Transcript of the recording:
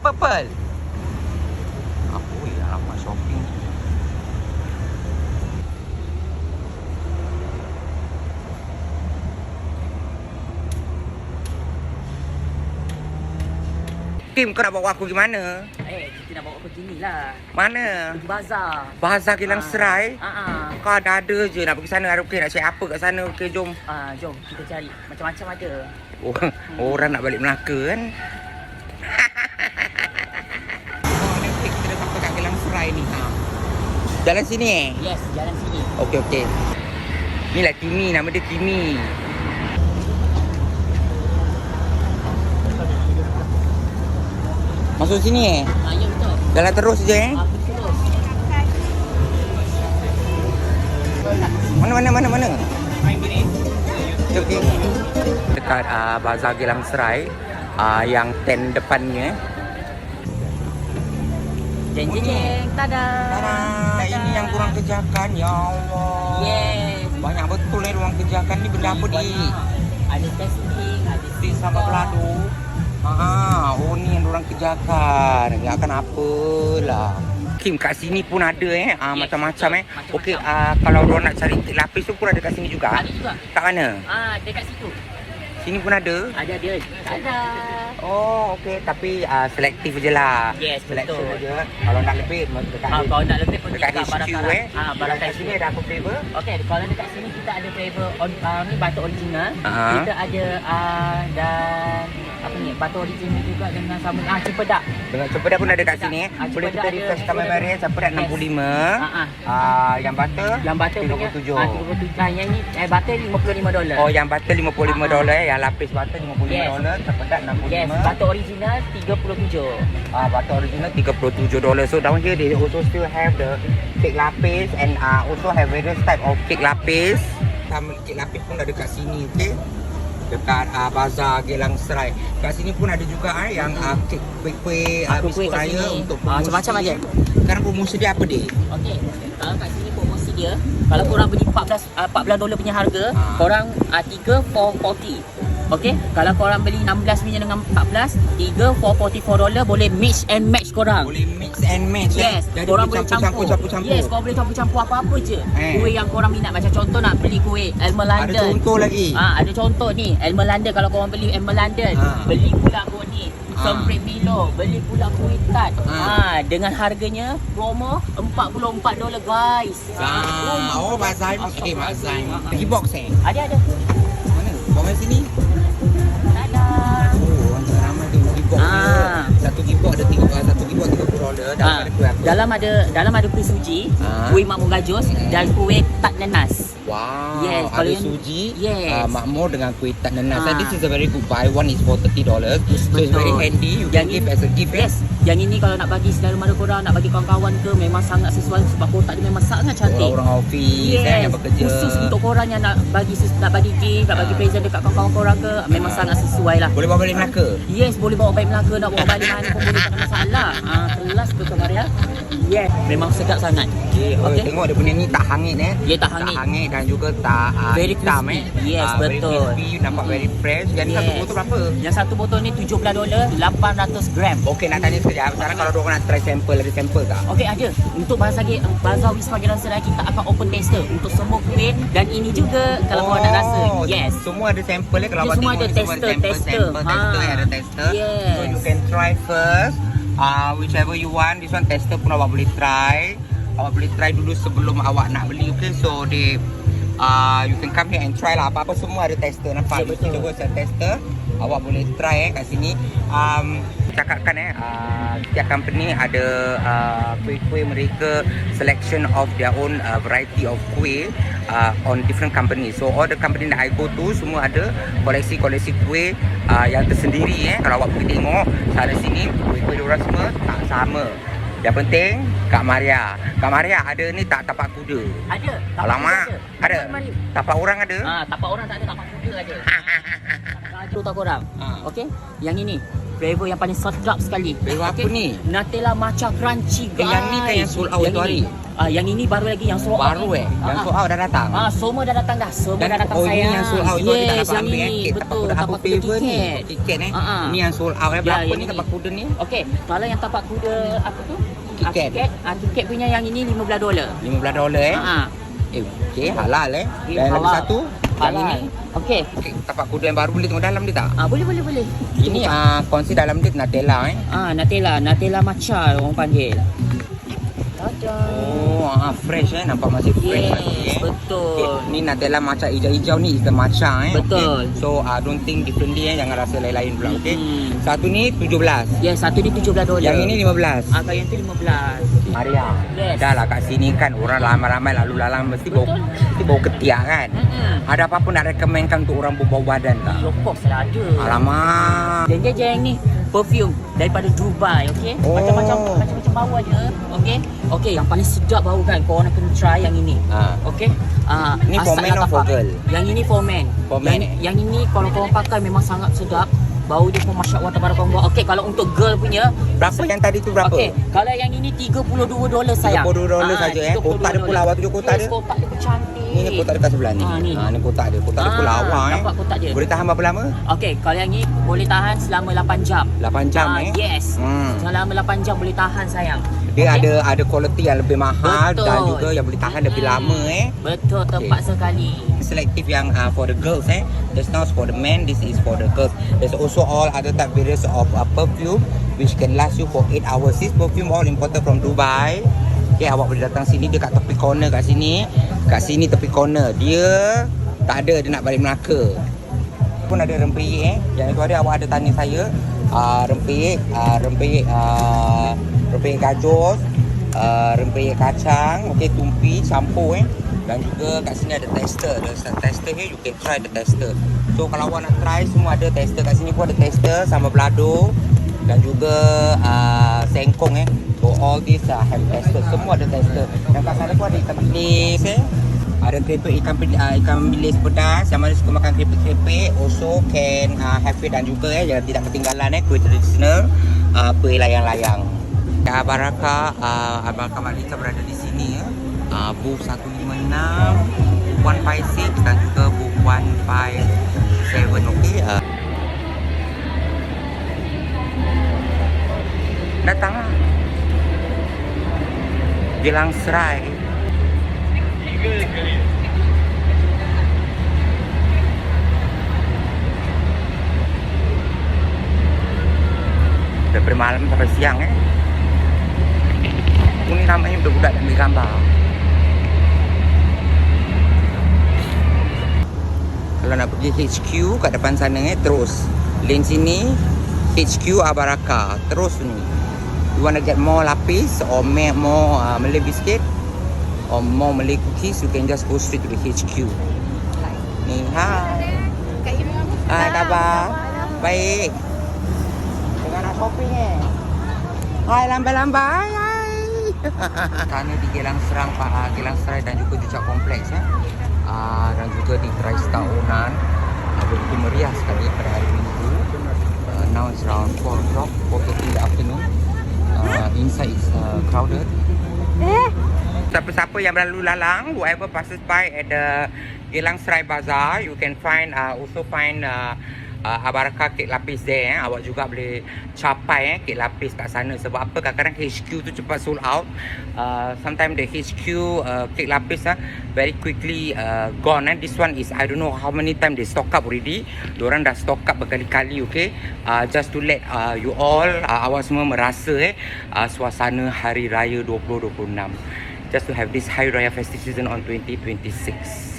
purple. Apa ya, alamak shopping. Kim, kau nak bawa aku ke mana? Kita nak bawa pergi ni lah. Mana? Pergi bazar. Bazar Gilang Serai? Haa. Kau ada je nak pergi sana. Okey, nak cari apa kat sana? Okey, jom. Jom kita cari. Macam-macam ada. Orang nak balik Melaka kan? Ni kita dah sampai kat Gilang Serai ni. Jalan sini Yes, jalan sini. Okey. Ni lah Timi, nama dia Timi. Masuk sini Ya betul. Jalan terus je Pergi terus. Mana? Okey. Dekat Bazar Gilang Serai, yang tent depannya. Jeng jeng jeng. Tada. Ini yang kurang kejakan. Ya Allah. Yes. Banyak betul ruang kejakan ni. Benda apa ni? Ada testing, ada Di sama peladu. Ni yang orang kejakan. Kejakan apalah. Kim, kat sini pun ada macam-macam Okey, kalau orang nak cari tik lapis tu pun ada kat sini juga. Ada juga. Kat mana? Dekat situ. Sini pun ada. Ada dia. Tada. Okey, tapi selektif je lah. Yes, Selection betul. je. Kalau nak lebih dekat Kalau nak lebih pergi dekat dekat HQ barang-barang. Barang kat sini ada apa flavor? Okey, kalau dekat sini kita ada flavor ni batuk original. Ah. Kita ada dan apa ni? Batuk original juga dengan sama cempedak. Dengan cempedak pun ada kat sini. Boleh Cempedak kita ada, refresh kat boleh. memory. Cempedak 65. Yang butter? Yang butter punya 37. 37. Yang ni butter $55. Oh, yang butter $55. Yang lapis butter $55. Cempedak 65. Yes, batuk original 37. Butter original $37. So down here they also still have the cake lapis and also have various type of cake lapis. Sama cake lapis pun ada kat sini, okey. Dekat Bazar Gilang Serai. Kat sini pun ada juga yang kek kuih-kuih Kuih-kuih biskut kat raya sini. untuk promosi. Macam-macam aja. Sekarang promosi dia apa dia? Okey, kalau kat sini promosi dia, kalau korang beli $14 punya harga, korang 3 for 40. Okey, kalau korang beli 16 punya dengan 14, 3 for $44 boleh mix and match korang. Boleh mix and match. Yes, Jadi korang boleh campur. Yes, korang boleh campur-campur apa-apa je. Kuih yang korang minat, macam contoh nak beli kuih Elmer London. Ada contoh lagi. Ada contoh ni, Elmer London. Kalau korang beli Elmer London, beli pula kuih ni Semprit Milo, beli pula kuih tart. Dengan harganya promo $44 guys. Bazar. Okey, bazar. Bagi box Ada. Mana? Bawa sini. Ada. Orang ramai tengok gibok dia. Satu gibok ada satu gibok $30. Dalam ada kuih suji, kuih makmur gajus dan kuih tart nanas. Wow. Yes, Ada kalau yang suji, yes. makmur dengan kuih tart nanas. And this is a very good buy. One is for $30. So it's very Betul. handy. You can give as a gift. Yes. Yang ini kalau nak bagi saudara mara korang, nak bagi kawan-kawan ke, memang sangat sesuai sebab kotak dia memang sangat cantik. Orang office yang bekerja. Khusus untuk korang yang nak bagi gift, nak bagi present dekat kawan-kawan korang ke, memang sangat sesuai lah. Boleh bawa balik Melaka? Yes, boleh bawa balik Melaka, nak bawa balik mana pun boleh, tak ada masalah. Kelas betul Maria. Yes, memang sedap sangat. Okay. Tengok dia punya ni tak hangit Dia tak hangit. dan juga tak Very hitam crispy. Yes, betul. Very crispy, nampak very fresh. Yang ni satu botol berapa? Yang satu botol ni $17, 800 gram. Okey, nak tanya sekejap. Sekarang kalau diorang nak try sample, ada sample tak? Okey, ada. Untuk Bazar Wisma Gilang Serai, kita akan open taster untuk semua kuih dan ini juga kalau korang nak rasa. Yes. Semua ada sample kalau Dia abang semua tengok ada ni tester. ada tester. Yes. So you can try first. Whichever you want. This one tester pun awak boleh try. Awak boleh try dulu sebelum awak nak beli. Okay, so you can come here and try lah. Apa-apa semua ada tester. Nampak? Ya, betul. Cuba saya tester. Awak boleh try kat sini. Cakapkan setiap company ada kuih-kuih mereka, selection of their own variety of kuih on different companies. So all the company that I go to semua ada koleksi-koleksi kuih yang tersendiri. Kalau awak pergi tengok sana sini, kuih-kuih diorang semua tak sama. Yang penting Kak Maria ada ni tak tapak kuda? Ada. Alamak, ada. Tapak orang ada? Tapak orang tak ada, tapak kuda ada. Tahu tak korang? Okey, yang ini flavor yang paling sedap sekali. Flavor apa ni? Nutella matcha crunchy guys. Yang ni kan yang sold out itu hari? Yang ini baru lagi yang sold out. Baru yang sold out dah datang. Semua dah datang dah. Semua Dan dah datang ini sayang. yang sold out tu kita tak dapat yang ambil ini. Kek Betul. tapak Tapak kuda kuda aku favor tiket. ni. Tiket Ini yang sold out Ya, berapa yang ni ini. tapak kuda ni? Okey, kalau yang tapak kuda apa tu? Tiket. Tiket punya yang ini $15. $15 okey halal Dan lagi satu yang ini Okey. tapak kuda yang baru boleh tengok dalam dia tak? Boleh. Ini kongsi dalam dia Nutella Nutella matcha orang panggil. Fresh nampak masih fresh Yes, lagi betul. Okay. Ni Nutella matcha hijau-hijau ni is the matcha Betul. Okay. So don't think differently jangan rasa lain-lain pula okey. Satu ni 17. Yes, satu ni $17. Yang ini 15. Kalau yang tu 15. Maria. Yes. Dah lah kat sini kan orang ramai-ramai lalu lalang mesti bau ketiak kan. Ada apa-apa nak rekomenkan untuk orang berbau badan tak? Of course lah ada. Alamak. Jeng ni perfume daripada Dubai, okey? Macam-macam bau aja, okey? Okey, yang paling sedap bau kan, kau orang kena try yang ini. Okey? Ni for men or for girl? Yang ini for men. For men, yang ini kalau kau orang pakai memang sangat sedap. Bau dia pun masya-Allah tabarakallah. Okey, kalau untuk girl punya Berapa yang tadi tu berapa? Okey, kalau yang ini $32 sayang. $32 saja Kotak dia pun lawa tu kotak dia. Kotak dia pun cantik. Ni kotak dekat sebelah ni. Ni kotak dia. Kotak dia pun lawa Nampak kotak dia. Boleh tahan berapa lama? Okey, kalau yang ni boleh tahan selama 8 jam. 8 jam Yes. Selama 8 jam boleh tahan sayang. Dia ada quality yang lebih mahal Betul. dan juga yang boleh tahan lebih lama Betul, tepat sekali. Selective yang for the girls There's not for the men, this is for the girls. There's also all other type various of perfume which can last you for 8 hours. This perfume all imported from Dubai. Okay, awak boleh datang sini, dia kat tepi corner kat sini. Kat sini tepi corner. Dia tak ada, dia nak balik Melaka. Pun ada rempeyek Yang itu hari awak ada tanya saya rempeyek gajos, rempeyek kacang, okey, tumpi campur dan juga kat sini ada tester. Ada tester here, you can try the tester. So kalau awak nak try, semua ada tester. Kat sini pun ada tester sama belado dan juga sengkong So all these have tester. Semua ada tester. Dan kat sana pun ada ikan bilis ada keripik ikan bilis pedas. Yang mana suka makan keripik-keripik also can have it. Dan juga jangan tidak ketinggalan kuih tradisional kuih layang-layang. Abaraka Malika berada di sini booth 156, 156 dan juga booth 157. okey. Datanglah Gelang Serai. Dari malam sampai siang Ini namanya budak-budak ambil gambar. Kalau nak pergi HQ kat depan sana terus lane sini HQ Abaraka terus ni. You want to get more lapis or more Malay biscuit or more Malay cookies, you can just go straight to the HQ. Ni hai. Hai, khabar? Baik. Tengah nak shopping Hai, lambai-lambai. Sana di Gelang Serang, Gelang Serai dan juga di Cak Kompleks dan juga di Tristar Onan. Begitu meriah sekali pada hari Minggu. Now it's around 4 o'clock, 4:30 in the afternoon. Inside is crowded. Siapa-siapa yang berlalu lalang, whoever passes by at the Gelang Serai Bazaar, you can find also find Abaraka kek lapis there. Awak juga boleh capai kek lapis kat sana. Sebab apa? Kadang-kadang HQ tu cepat sold out. Sometimes the HQ kek lapis very quickly gone. This one is I don't know how many time they stock up already. Diorang dah stock up berkali-kali. Okay, just to let you all awak semua merasa suasana Hari Raya 2026. Just to have this Hari Raya festive season on 2026.